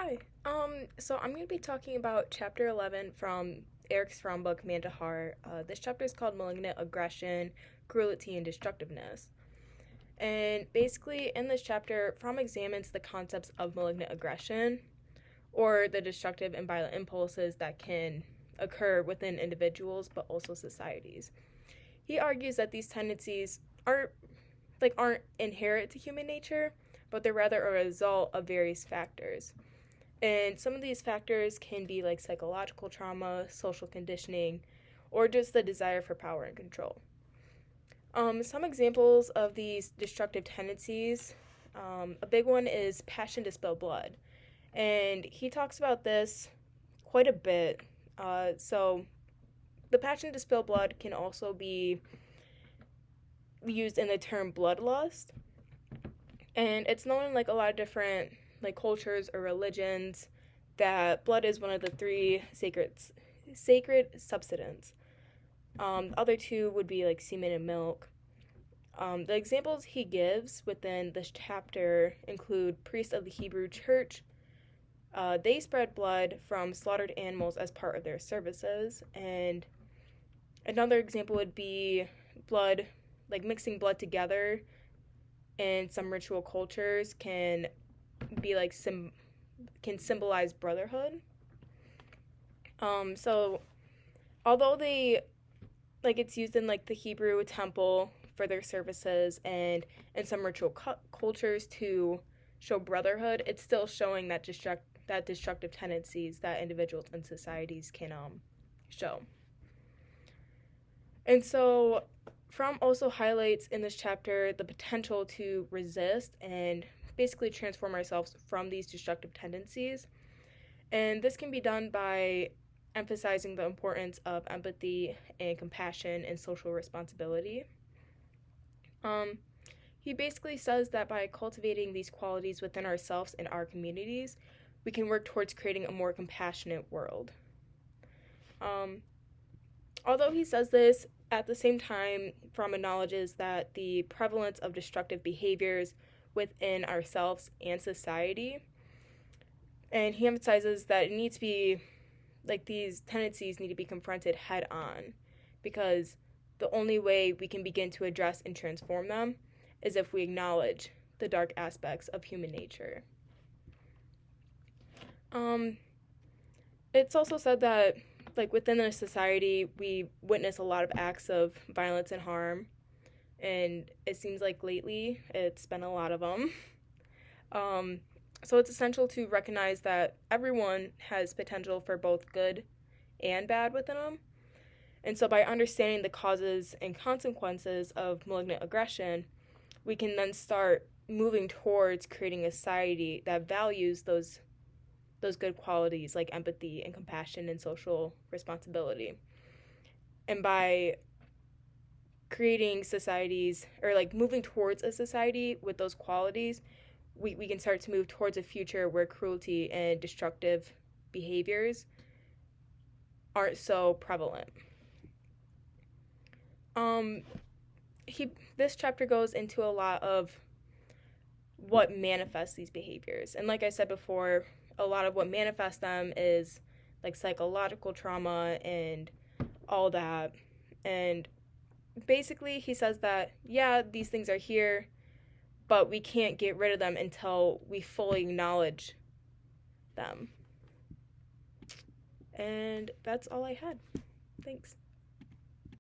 Hi. So I'm going to be talking about chapter 11 from Erich Fromm book Man to Heart. This chapter is called Malignant Aggression, Cruelty, and Destructiveness. And basically, in this chapter, Fromm examines the concepts of malignant aggression, or the destructive and violent impulses that can occur within individuals but also societies. He argues that these tendencies aren't inherent to human nature, but they're rather a result of various factors. And some of these factors can be like psychological trauma, social conditioning, or just the desire for power and control. Some examples of these destructive tendencies, a big one is passion to spill blood. And he talks about this quite a bit. So the passion to spill blood can also be used in the term bloodlust. And it's known in like a lot of different like cultures or religions that blood is one of the three sacred substances. The other two would be like semen and milk. The examples he gives within this chapter include priests of the Hebrew Church. They spread blood from slaughtered animals as part of their services. And another example would be blood, like mixing blood together in some ritual cultures can be like can symbolize brotherhood. So although it's used in like the Hebrew temple for their services and in some ritual cultures to show brotherhood, it's still showing that destructive tendencies that individuals and societies can show. And so Fromm also highlights in this chapter the potential to resist and basically transform ourselves from these destructive tendencies. And this can be done by emphasizing the importance of empathy and compassion and social responsibility. He basically says that by cultivating these qualities within ourselves and our communities, we can work towards creating a more compassionate world. Although he says this, at the same time, Fromm acknowledges that the prevalence of destructive behaviors within ourselves and society, and he emphasizes that it needs to be, like, these tendencies need to be confronted head on, because the only way we can begin to address and transform them is if we acknowledge the dark aspects of human nature. It's also said that like within a society we witness a lot of acts of violence and harm, and it seems like lately it's been a lot of them. So it's essential to recognize that everyone has potential for both good and bad within them. And so by understanding the causes and consequences of malignant aggression, we can then start moving towards creating a society that values those good qualities like empathy and compassion and social responsibility. And by creating societies, or like moving towards a society with those qualities, we can start to move towards a future where cruelty and destructive behaviors aren't so prevalent. This chapter goes into a lot of what manifests these behaviors. And like I said before, a lot of what manifests them is like psychological trauma and all that. And basically he says that, yeah, these things are here, but we can't get rid of them until we fully acknowledge them. And that's all I had. Thanks.